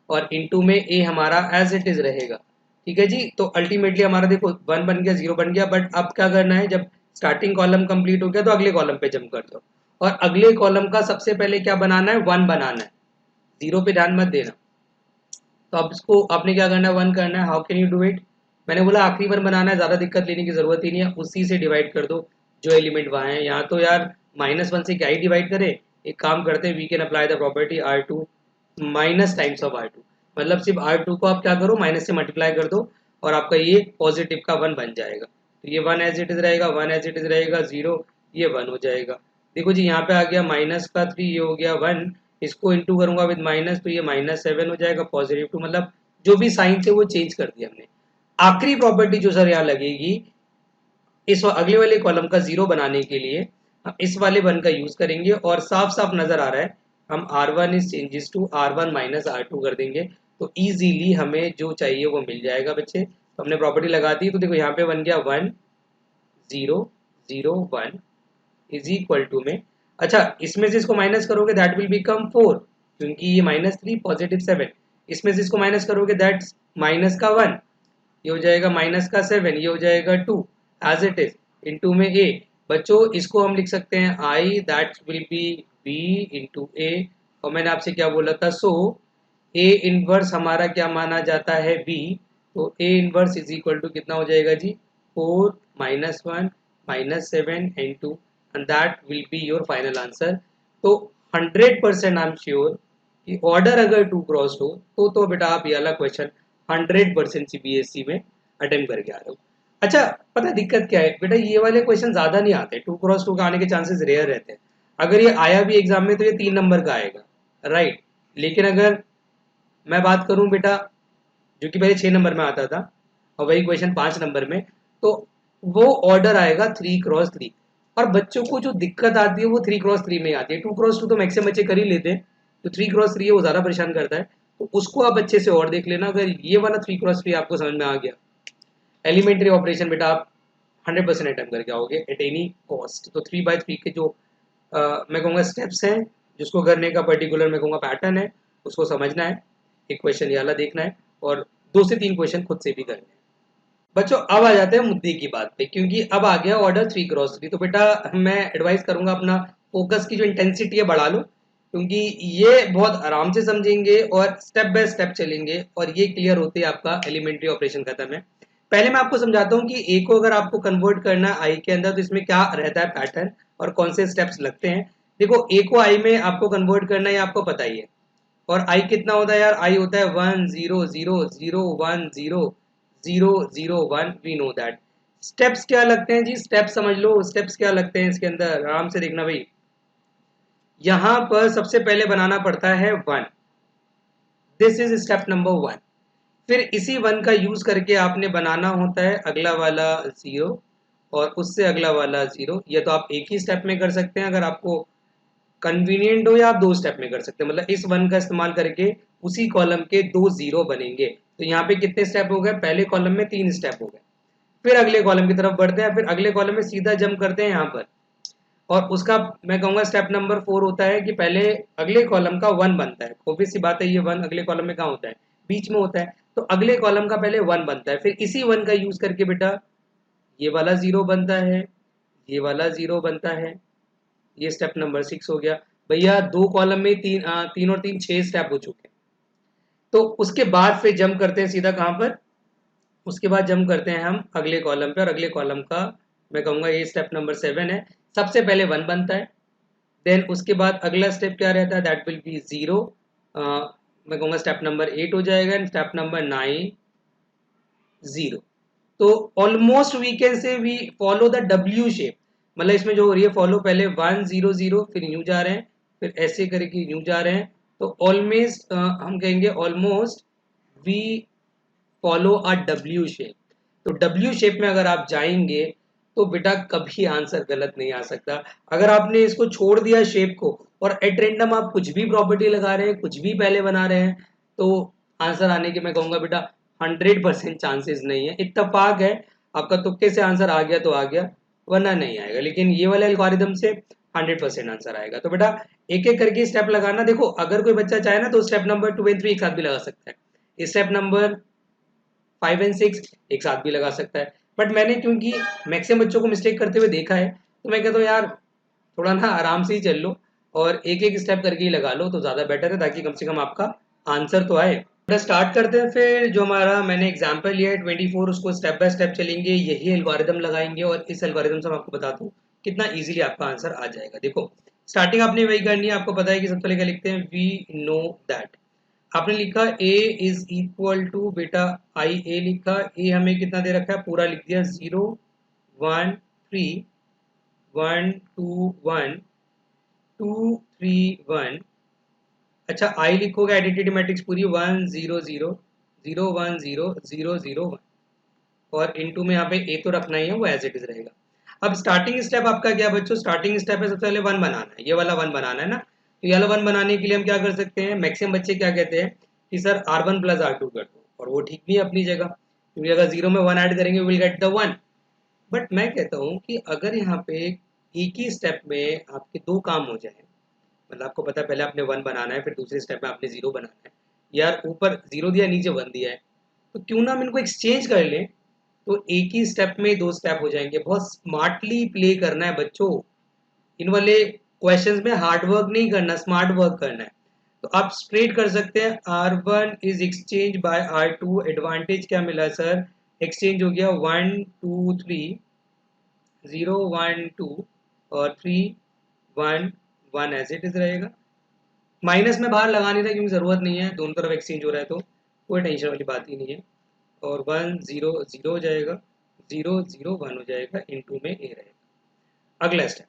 और इंटू में ए हमारा एज इट इज रहेगा। ठीक है जी, तो अल्टीमेटली हमारा देखो 1 बन गया, 0 बन गया। बट अब क्या करना है, जब स्टार्टिंग कॉलम कंप्लीट हो गया तो अगले कॉलम पे जंप कर दो, और अगले कॉलम का सबसे पहले क्या बनाना है, 1 बनाना है, 0 पे ध्यान मत देना। तो अब इसको आपने क्या करना है, 1 करना है। How can you do it, मैंने बोला आखिरी 1 बनाना है, ज़्यादा दिक्कत लेने की ज़रूरत ही नहीं है, उसी से डिवाइड कर दो जो एलिमेंट वहाँ है। यहाँ तो यार -1 से क्या ही डिवाइड करे, एक काम करते हैं, we can apply the property R2 minus times of R2, मतलब सिर्फ R2 को आप क्या करो, माइनस से मल्टीप्लाई कर दो, और आपका ये पॉजिटिव का 1 बन जाएगा। तो ये 1 एज इट इज रहेगा, 1 एज इट इज रहेगा, 0 ये 1 हो जाएगा। देखो जी यहाँ पे आ गया माइनस का 3, ये हो गया 1, इसको इंटू करूंगा विद माइनस तो ये -7 हो जाएगा, +2, मतलब जो भी साइन थे वो चेंज कर दिया हमने। आखिरी प्रॉपर्टी जो सर यहाँ लगेगी इस अगले वाले कॉलम का 0 बनाने के लिए, हम इस वाले 1 का यूज करेंगे, और साफ साफ नजर आ रहा है हम R1 is changes to R1 minus R2 कर देंगे, तो इजीली हमें जो चाहिए वो मिल जाएगा बच्चे। तो हमने प्रॉपर्टी लगा दी, तो देखो यहाँ पे बन गया 1 0 0 1 इज इक्वल टू में, अच्छा इसमें से इसको माइनस करोगे दैट विल बिकम 4, क्योंकि ये -3 +7, इसमें से इसको माइनस करोगे दैट्स माइनस का 1, ये हो जाएगा माइनस का 7, ये हो जाएगा 2 एज इट इज, इनटू में a। बच्चों इसको हम लिख सकते हैं i, that will be b into a। और मैंने आपसे क्या बोला था, सो a इनवर्स हमारा क्या माना जाता है, b, तो a inverse is equal to कितना हो जाएगा जी, 4 -1 -7 and 2, and that will be your final answer। तो 100% आई एम श्योर कि ऑर्डर अगर 2 क्रॉस हो तो बेटा आप ये वाला क्वेश्चन 100% सीबीएसई में अटेम्प्ट करके आ रहे हो। अच्छा पता है दिक्कत क्या है बेटा, ये वाले क्वेश्चन ज्यादा नहीं आते, 2 क्रॉस 2 का आने के चांसेस रेयर रहते हैं। अगर ये आया भी एग्जाम में तो ये 3 नंबर का आएगा, राइट। लेकिन अगर मैं बात करूं बेटा, जो कि पहले 6 नंबर में आता था और वही क्वेश्चन 5 नंबर में, तो वो ऑर्डर आएगा 3x3। और बच्चों को जो दिक्कत आती है वो 3x3 में आती है। 2x2 तो मैक्सिमम बच्चे कर ही लेते हैं, जो 3x3 है वो ज़्यादा परेशान करता है। तो उसको आप अच्छे से और देख लेना। अगर ये वाला 3x3 आपको समझ में आ गया, एलिमेंट्री ऑपरेशन बेटा आप 100% अटेम्प्ट करके आओगे एट एनी कॉस्ट। तो 3x3 के जो मैं कहूँगा स्टेप्स हैं, जिसको करने का पर्टिकुलर मैं कहूँगा पैटर्न है, उसको समझना है। एक क्वेश्चन ये वाला देखना है और 2 से 3 क्वेश्चन खुद से भी करने हैं। बच्चों अब आ जाते हैं मुद्दे की बात पे, क्योंकि अब आ गया ऑर्डर 3x3। तो बेटा मैं एडवाइस करूंगा अपना फोकस की जो इंटेंसिटी है बढ़ा लो, क्योंकि ये बहुत आराम से समझेंगे और स्टेप बाय स्टेप चलेंगे और ये क्लियर होते हैं आपका एलिमेंट्री ऑपरेशन खत्म है। पहले मैं आपको समझाता हूँ कि ए को अगर आपको कन्वर्ट करना है आई के अंदर तो इसमें क्या रहता है पैटर्न और कौन से स्टेप्स लगते हैं। देखो ए को आई में आपको कन्वर्ट करना है, आपको पता ही है। और आई कितना होता है यार, आई होता है 1 0 0 0 1 0 0 0 1। We know that. स्टेप्स क्या लगते हैं जी, स्टेप्स समझ लो। स्टेप्स क्या लगते हैं इसके अंदर, आराम से देखना भाई। यहां पर सबसे पहले बनाना पड़ता है 1। This is step number 1। फिर इसी 1 का यूज करके आपने बनाना होता है अगला वाला 0 और उससे अगला वाला 0। ये तो आप एक ही स्टेप में कर सकते हैं, अगर आपको कन्वीनियंट हो, या आप 2 स्टेप में कर सकते हैं। मतलब इस 1 का इस्तेमाल करके उसी कॉलम के 2 0 बनेंगे। तो यहाँ पे कितने स्टेप हो गए, पहले कॉलम में 3 स्टेप हो गए। फिर अगले कॉलम की तरफ बढ़ते हैं, फिर अगले कॉलम में सीधा जंप करते हैं यहाँ पर। और उसका मैं कहूंगा स्टेप नंबर 4 होता है कि पहले अगले कॉलम का 1 बनता है। ऑब्वियस सी बात है, ये 1 अगले कॉलम में कहाँ होता है, बीच में होता है। तो अगले कॉलम का पहले 1 बनता है, फिर इसी 1 का यूज करके बेटा ये वाला 0 बनता है, ये वाला 0 बनता है। ये स्टेप नंबर 6 हो गया। भैया 2 कॉलम में 3 और 3 6 स्टेप हो चुके हैं। तो उसके बाद फिर जंप करते हैं सीधा कहाँ पर, उसके बाद जंप करते हैं हम अगले कॉलम पे। और अगले कॉलम का मैं कहूँगा ये स्टेप नंबर 7 है। सबसे पहले 1 बनता है, देन उसके बाद अगला स्टेप क्या रहता है, दैट विल बी 0। मैं कहूँगा स्टेप नंबर 8 हो जाएगा एंड स्टेप नंबर 9 0। तो almost we can say we follow the W shape. मतलब इसमें जो हो रही है फॉलो, पहले 1 0 0 फिर यूं जा रहे हैं, फिर ऐसे करके यूं जा रहे हैं। तो ऑलमोस्ट हम कहेंगे almost we follow a W shape. तो डब्ल्यू शेप में अगर आप जाएंगे तो बेटा कभी आंसर गलत नहीं आ सकता। अगर आपने इसको छोड़ दिया शेप को और एट रेंडम आप कुछ भी प्रॉपर्टी लगा रहे हैं, कुछ भी पहले बना रहे हैं, तो आंसर आने के मैं कहूंगा बेटा 100% चांसेस नहीं है। इत्तेफाक है आपका, तुक्के से आंसर आ गया तो आ गया, वरना नहीं आएगा। लेकिन ये वाले एल्गोरिदम से 100% आंसर आएगा। तो बेटा एक एक करके स्टेप लगाना। देखो अगर कोई बच्चा चाहे ना तो स्टेप नंबर 2 एंड 3 एक साथ भी लगा सकता है, स्टेप नंबर 5 एंड 6 एक साथ भी लगा सकता है। बट मैंने क्योंकि मैक्सिमम बच्चों को मिस्टेक करते हुए देखा है, तो मैं कहता हूँ यार थोड़ा ना आराम से ही चल लो और एक एक स्टेप करके ही लगा लो तो ज़्यादा बेटर है, ताकि कम से कम आपका आंसर तो आए। स्टार्ट करते हैं। फिर जो हमारा मैंने एग्जाम्पल लिया है 24, उसको स्टेप बाय स्टेप चलेंगे, यही एल्गोरिदम लगाएंगे और इस एल्गोरिदम से मैं आपको बताता हूँ कितना इजीली आपका आंसर आ जाएगा। देखो स्टार्टिंग आपने वही करनी है। आपको पता है कि सबसे पहले क्या लिखते हैं, वी नो दैट। आपने लिखा a इज इक्वल टू, बेटा आई ए लिखा, ए हमें कितना दे रखा है, पूरा लिख दिया 0 1 3 1 2 1 2 3 1। अच्छा आई लिखोगे आइडेंटिटी मैट्रिक्स पूरी 1 0 0 0 1 0 0 0 1। और इनटू में यहाँ पे ए तो रखना ही है, वो एज इट इज रहेगा। अब स्टार्टिंग स्टेप आपका क्या बच्चों, स्टार्टिंग स्टेप है सबसे पहले 1 बनाना है, ये वाला 1 बनाना है ना। तो ये वाला 1 बनाने के लिए हम क्या कर सकते हैं, मैक्सिमम बच्चे क्या कहते हैं कि सर R1 प्लस R2 कर दो, और वो ठीक भी है अपनी जगह, क्योंकि अगर 0 में 1 ऐड करेंगे विल गेट द 1। बट मैं कहता हूँ कि अगर यहाँ पे एक ही स्टेप में आपके 2 काम हो जाए, मतलब आपको पता है पहले आपने 1 बनाना है, फिर दूसरे स्टेप में आपने 0 बनाना है, यार ऊपर 0 दिया नीचे 1 दिया है, तो क्यों ना हम इनको एक्सचेंज कर लें, तो एक ही स्टेप में 2 स्टेप हो जाएंगे। बहुत स्मार्टली प्ले करना है बच्चों, इन वाले क्वेश्चंस में हार्ड वर्क नहीं करना, स्मार्ट वर्क करना है। तो आप स्ट्रेट कर सकते हैं, R1 is exchange bye R2। Advantage क्या मिला सर, एक्सचेंज हो गया 1 2 3 0 1 2 और 3 1 1 एज इट इज रहेगा। माइनस में बाहर लगाने था क्योंकि जरूरत नहीं है, दोनों तरफ एक्सचेंज हो रहा है तो कोई टेंशन वाली बात ही नहीं है। और 1 0 0 हो जाएगा, 0 0 1 हो जाएगा, इनटू में ए रहेगा। अगला स्टेप,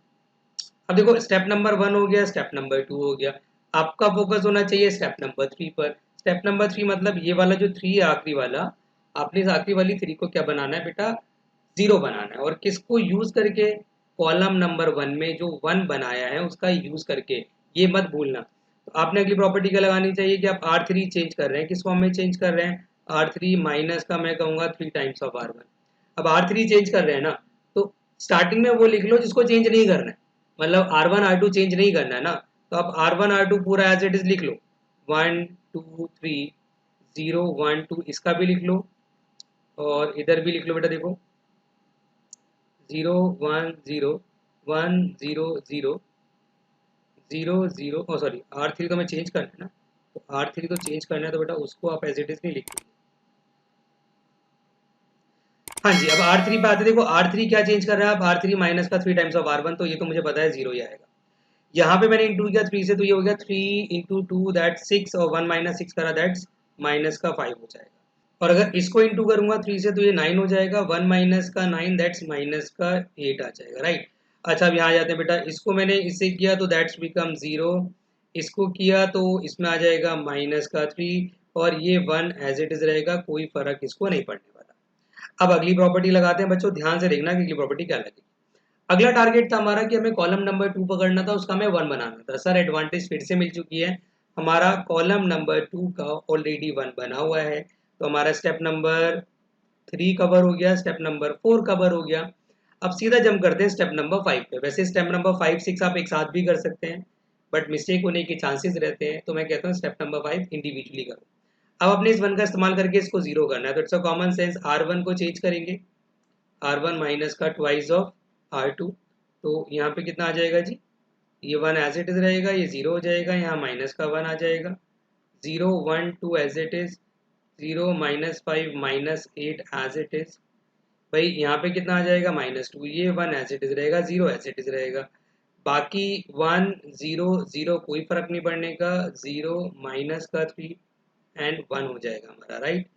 अब देखो स्टेप नंबर 1 हो गया, स्टेप नंबर 2 हो गया। आपका फोकस होना चाहिए स्टेप नंबर 3 पर। स्टेप नंबर 3 मतलब ये वाला जो 3 है आखिरी वाला, आपने इस आखिरी वाली 3 को क्या बनाना है बेटा, जीरो बनाना है, और किसको यूज करके, कॉलम नंबर 1 में जो 1 बनाया है उसका यूज करके, ये मत भूलना। तो आपने अगली प्रॉपर्टी क्या लगानी चाहिए कि आप R3 चेंज कर रहे हैं, किस फॉर्म में चेंज कर रहे हैं, R3 माइनस का मैं कहूँगा 3 टाइम्स ऑफ R1। अब R3 चेंज कर रहे हैं ना, तो स्टार्टिंग में वो लिख लो जिसको चेंज नहीं करना है, मतलब R1 R2 चेंज नहीं करना है ना, तो आप R1 R2 पूरा एज इट इज लिख लो, 1 2 3 0 1 2, इसका भी लिख लो और इधर भी लिख लो बेटा, देखो 0 1 0 1 0 0 0 0, ओ सॉरी R3 तो मैं चेंज करना है ना, तो R3 तो चेंज करना है, तो बेटा उसको आप एज इट इज नहीं लिखोगे। हाँ जी, अब R3 पे आते, देखो R3 क्या चेंज कर रहा है, अब R3 माइनस का 3 टाइम्स ऑफ R1, तो ये तो मुझे पता है 0 ही आएगा। यहाँ पे मैंने इंटू किया 3 से, तो ये हो गया 3 इंटू 2 दैट 6, और 1 माइनस 6 करा दैट्स माइनस का 5 हो जाएगा। और अगर इसको इंटू करूंगा 3 से, तो ये 9 हो जाएगा, 1 माइनस का 9 दैट्स माइनस का 8 आ जाएगा, राइट। अच्छा, अब यहाँ आ जाते हैं बेटा, इसको मैंने इससे किया तो दैट्स बिकम 0, इसको किया तो इसमें आ जाएगा माइनस का 3, और ये 1 एज इट इज रहेगा, कोई फर्क इसको नहीं पड़ने वाला। अब अगली प्रॉपर्टी लगाते हैं बच्चों, ध्यान से देखना कि अगली प्रॉपर्टी क्या लगेगी। अगला टारगेट था हमारा कि हमें कॉलम नंबर 2 पकड़ना था, उसका हमें 1 बनाना था। सर एडवांटेज फिर से मिल चुकी है, हमारा कॉलम नंबर 2 का ऑलरेडी 1 बना हुआ है, तो हमारा स्टेप नंबर 3 कवर हो गया, स्टेप नंबर 4 कवर हो गया। अब सीधा जंप करते हैं स्टेप नंबर 5 पे। वैसे स्टेप नंबर 5 6 आप एक साथ भी कर सकते हैं, बट मिस्टेक होने के चांसेस रहते हैं, तो मैं कहता हूँ स्टेप नंबर 5 इंडिविजुअली करो। अब अपने इस 1 का इस्तेमाल करके इसको 0 करना है, तो it's a common sense R1 को चेंज करेंगे, R1 माइनस का ट्वाइस ऑफ R2, तो यहाँ पे कितना आ जाएगा जी, ये 1 एज इट इज रहेगा, ये 0 हो जाएगा, यहाँ माइनस का 1 आ जाएगा, 0 1 2 as it is, 0 minus 5 minus 8 as it is, भाई यहाँ पे कितना आ जाएगा -2, ये 1 एज इट इज रहेगा, 0 एज इट इज रहेगा, बाकी 1 0 0 कोई फर्क नहीं पड़ने का, 0 माइनस का 3 एंड 1 हो जाएगा हमारा, राइट।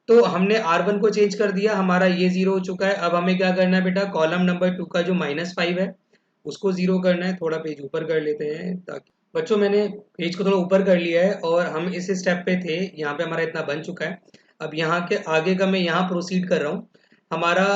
तो हमने R1 को चेंज कर दिया, हमारा ये 0 हो चुका है। अब हमें क्या करना है बेटा, कॉलम नंबर 2 का जो -5 है उसको 0 करना है। थोड़ा पेज ऊपर कर लेते हैं, ताकि बच्चों मैंने पेज को थोड़ा ऊपर कर लिया है, और हम इस स्टेप पे थे, यहाँ पे हमारा इतना बन चुका है। अब यहाँ के आगे का मैं यहाँ प्रोसीड कर रहा हूँ। हमारा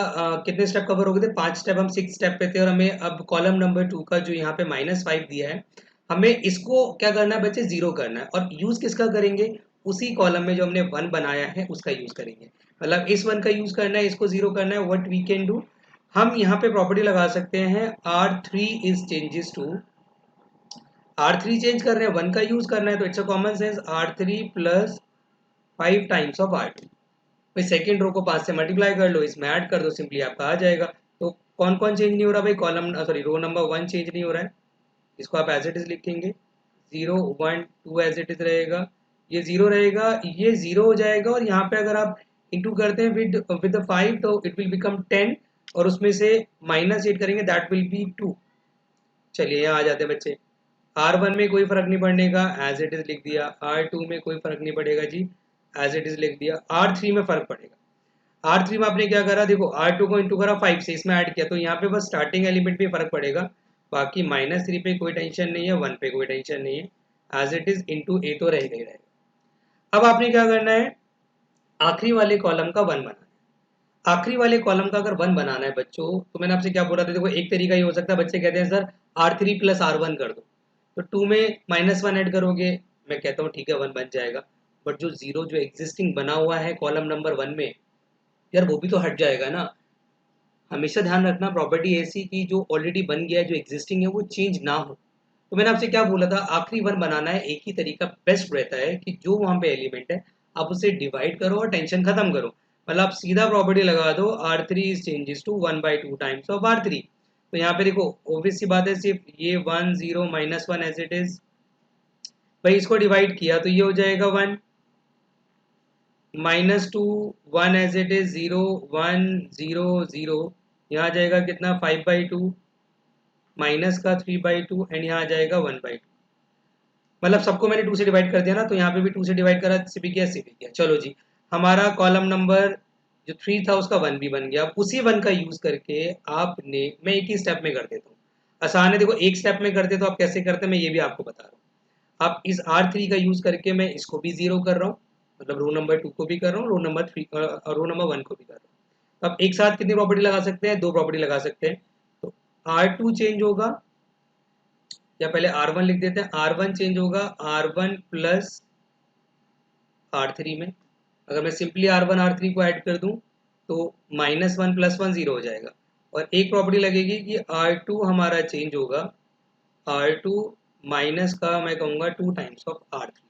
कितने स्टेप कवर हो गए थे, 5 स्टेप, हम 6 स्टेप पे थे, और हमें अब कॉलम नंबर 2 का जो यहाँ पे -5 दिया है, हमें इसको क्या करना है बच्चे, 0 करना है। और यूज किसका करेंगे, उसी कॉलम में जो हमने 1 बनाया है उसका यूज करेंगे, मतलब इस 1 का यूज करना है, इसको 0 करना है। व्हाट वी कैन डू, हम यहाँ पे प्रॉपर्टी लगा सकते हैं, R3 is changes to, R3 change कर रहे हैं, 1 का यूज करना है, तो it's a common sense R3 plus 5 times of R2। भाई सेकेंड रो को 5 से मल्टीप्लाई कर लो, इसमें ऐड कर दो, सिंपली आपका आ जाएगा। तो कौन कौन चेंज नहीं हो रहा भाई, column sorry row number 1 change नहीं हो रहा है, इसको आप एज इट इज लिखेंगे, 0 1 2 एज इट इज रहेगा, ये 0 रहेगा, ये 0 हो जाएगा, और यहाँ पे अगर आप इंटू करते हैं विद 5, तो इट विल बिकम 10, और उसमें से -8 करेंगे, दैट विल बी 2। चलिए यहाँ आ जाते हैं बच्चे, R1 में कोई फर्क नहीं पड़ने का, एज इट इज लिख दिया, R2 में कोई फर्क नहीं पड़ेगा जी, एज इट इज लिख दिया, R3 में फर्क पड़ेगा। R3 में आपने क्या करा, देखो R2 को इंटू करा 5 से, इसमें ऐड किया, तो यहाँ पे बस स्टार्टिंग एलिमेंट पे फर्क पड़ेगा, बाकी -3 पे कोई टेंशन नहीं है, 1 पे कोई टेंशन नहीं है, एज इट इज इंटू ए तो रहेगा ही रहेगा। अब आपने क्या करना है, आखिरी वाले कॉलम का 1 बनाना है। आखिरी वाले कॉलम का अगर 1 बनाना है बच्चों, तो मैंने आपसे क्या बोला था, देखो एक तरीका ये हो सकता है, बच्चे कहते हैं सर R3 प्लस R1 कर दो, तो 2 में -1 ऐड करोगे, मैं कहता हूँ ठीक है 1 बन जाएगा, बट जो 0 जो एग्जिस्टिंग बना हुआ है कॉलम नंबर 1 में, यार वो भी तो हट जाएगा ना। हमेशा ध्यान रखना, प्रॉपर्टी ऐसी कि जो ऑलरेडी बन गया है, जो एग्जिस्टिंग है, वो चेंज ना हो। तो मैंने आपसे क्या बोला था, आखिरी 1 बनाना है, एक ही तरीका बेस्ट रहता है कि जो वहां पे एलिमेंट है आप उसे डिवाइड करो और टेंशन खत्म करो, मतलब आप सीधा प्रॉपर्टी लगा दो, R3 is changes to 1/2 times of R3। तो यहाँ पे देखो ऑब्वियस सी बात है, सिर्फ ये 1 0 -1 एज इट इज, भाई इसको डिवाइड किया तो ये हो जाएगा 1, -2 1 एज इट इज, 0 1 0 0, यहाँ आ जाएगा कितना 5/2, माइनस का 3/2, एंड यहाँ आ जाएगा 1/2। मतलब सबको मैंने 2 से डिवाइड कर दिया ना, तो यहाँ पे भी 2 से डिवाइड करा, सी भी किया सी भी किया। चलो जी, हमारा कॉलम नंबर जो 3 था उसका 1 भी बन गया। अब उसी 1 का यूज करके आपने, मैं एक ही स्टेप में कर देता हूँ, आसान है, देखो एक स्टेप में करते तो आप कैसे करते मैं ये भी आपको बता रहा हूँ। आप इस R3 का यूज करके मैं इसको भी 0 कर रहा हूँ, मतलब रो नंबर 2 को भी कर रहा हूँ, रो नंबर 1 को भी कर रहा हूँ। तो अब एक साथ कितनी प्रॉपर्टी लगा सकते हैं, 2 प्रॉपर्टी लगा सकते हैं। तो R2 चेंज होगा, या पहले R1 लिख देते हैं, R1 चेंज होगा R1 प्लस R3 में। अगर मैं सिंपली R1 R3 को ऐड कर दूं तो -1 + 1 0 हो जाएगा। और एक प्रॉपर्टी लगेगी कि R2 हमारा चेंज होगा R2 माइनस का मैं कहूँगा 2 टाइम्स ऑफ R3।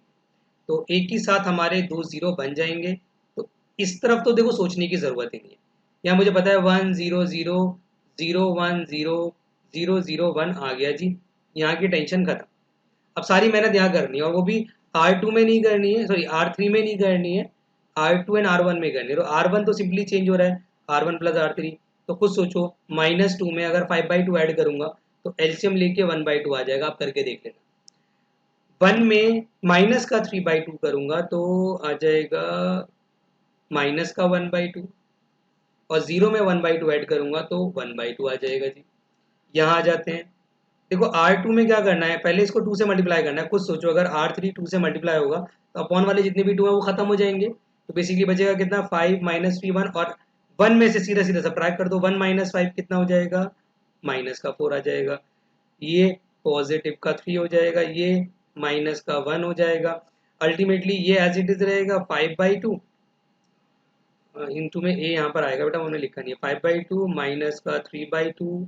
तो एक ही साथ हमारे 2 0 बन जाएंगे। तो इस तरफ तो देखो सोचने की ज़रूरत ही नहीं है। यहाँ मुझे पता है 1 0 0 0 1 0 0 0 1 आ गया जी, यहाँ की टेंशन खत्म। अब सारी मेहनत यहाँ करनी है, और वो भी R2 में नहीं करनी है, सॉरी R3 में नहीं करनी है, R2 एंड R1 में करनी है। तो R1 तो सिंपली चेंज हो रहा है, R1 प्लस R3। तो खुद सोचो, -2 में अगर 5/2 ऐड करूंगा तो एलसीएम लेके 1/2 आ जाएगा, आप करके देख लेना। 1 में माइनस का 3/2 करूंगा तो आ जाएगा माइनस का 1/2, और 0 में 1/2 ऐड करूंगा तो 1/2 आ जाएगा जी। यहाँ आ जाते हैं, देखो R2 में क्या करना है, पहले इसको 2 से मल्टीप्लाई करना है। खुद सोचो, अगर R3 2 से मल्टीप्लाई होगा तो अपॉन वाले जितने भी 2 है वो खत्म हो जाएंगे। तो बेसिकली बचेगा कितना, 5 - 3 1, और 1 में से सीधा सीधा सब्ट्रैक्ट कर दो, 1 - 5 कितना हो जाएगा, माइनस का 4 आ जाएगा। ये पॉजिटिव का 3 हो जाएगा, ये माइनस का 1 हो जाएगा। अल्टीमेटली ये एज इट इज रहेगा 5/2 इंटू में ए यहाँ पर आएगा बेटा, उन्होंने लिखा नहीं है, 5/2 माइनस का 3/2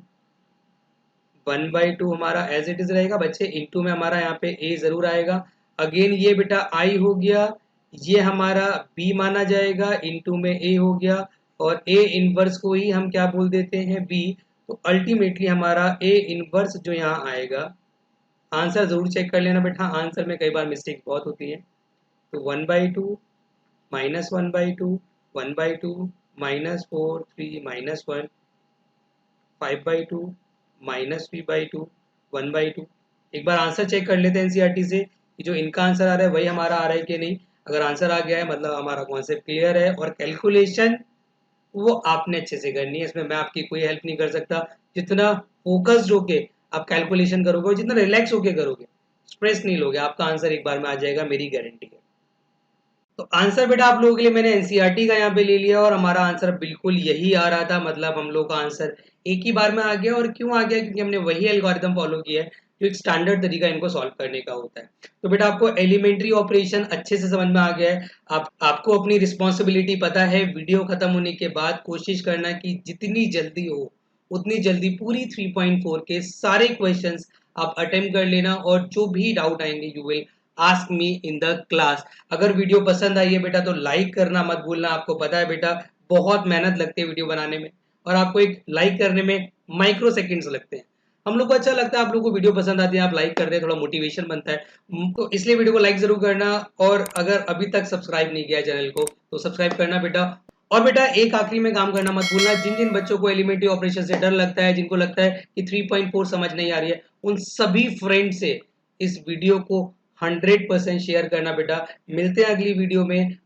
1/2 हमारा एज इट इज रहेगा बच्चे। इंटू में हमारा यहाँ पे ए जरूर आएगा। अगेन ये बेटा आई हो गया, ये हमारा बी माना जाएगा, इंटू में ए हो गया, और ए इनवर्स को ही हम क्या बोल देते हैं, बी। तो अल्टीमेटली हमारा ए इनवर्स जो यहाँ आएगा, आंसर जरूर चेक कर लेना बेटा, आंसर में कई बार मिस्टेक बहुत होती है। तो 1/2 -1/2 1/2 -4 3 -1 5/2 -3/2 1/2। एक बार आंसर चेक कर लेते हैं एनसीईआरटी से कि जो इनका आंसर आ रहा है वही हमारा आ रहा है कि नहीं। अगर आंसर आ गया है मतलब हमारा कॉन्सेप्ट क्लियर है, और कैलकुलेशन वो आपने अच्छे से करनी है, इसमें मैं आपकी कोई हेल्प नहीं कर सकता। जितना फोकस्ड होके आप कैलकुलेशन करोगे और जितना रिलैक्स होके करोगे, स्ट्रेस नहीं लोगे, आपका आंसर एक बार में आ जाएगा, मेरी गारंटी है। तो आंसर बेटा आप लोगों के लिए मैंने एनसीईआरटी का यहाँ पे ले लिया, और हमारा आंसर बिल्कुल यही आ रहा था, मतलब हम लोग का आंसर एक ही बार में आ गया। और क्यों आ गया, क्योंकि हमने वही एल्गोरिथम फॉलो किया है जो एक स्टैंडर्ड तरीका इनको सॉल्व करने का होता है। तो बेटा आपको एलिमेंट्री ऑपरेशन अच्छे से समझ में आ गया है। आपको अपनी रिस्पॉन्सिबिलिटी पता है। वीडियो खत्म होने के बाद कोशिश करना कि जितनी जल्दी हो उतनी जल्दी पूरी 3.4 के सारे क्वेश्चंस आप अटेम्प्ट कर लेना, और जो भी डाउट आएंगे you will ask me in the class. अगर वीडियो पसंद आई है बेटा तो लाइक करना मत भूलना। आपको पता है बेटा बहुत मेहनत लगती है वीडियो बनाने में, और आपको एक लाइक करने में माइक्रो सेकेंड्स लगते हैं। हम लोग को अच्छा लगता है, आप लोग को वीडियो पसंद आती है, आप लाइक करते हैं, थोड़ा मोटिवेशन बनता है। तो इसलिए वीडियो को लाइक जरूर करना, और अगर अभी तक सब्सक्राइब नहीं किया चैनल को तो सब्सक्राइब करना बेटा। और बेटा एक आखिरी में काम करना मत भूलना, जिन जिन बच्चों को एलिमेंट्री ऑपरेशन से डर लगता है, जिनको लगता है कि 3.4 समझ नहीं आ रही है, उन सभी फ्रेंड से इस वीडियो को 100% शेयर करना बेटा। मिलते हैं अगली वीडियो में।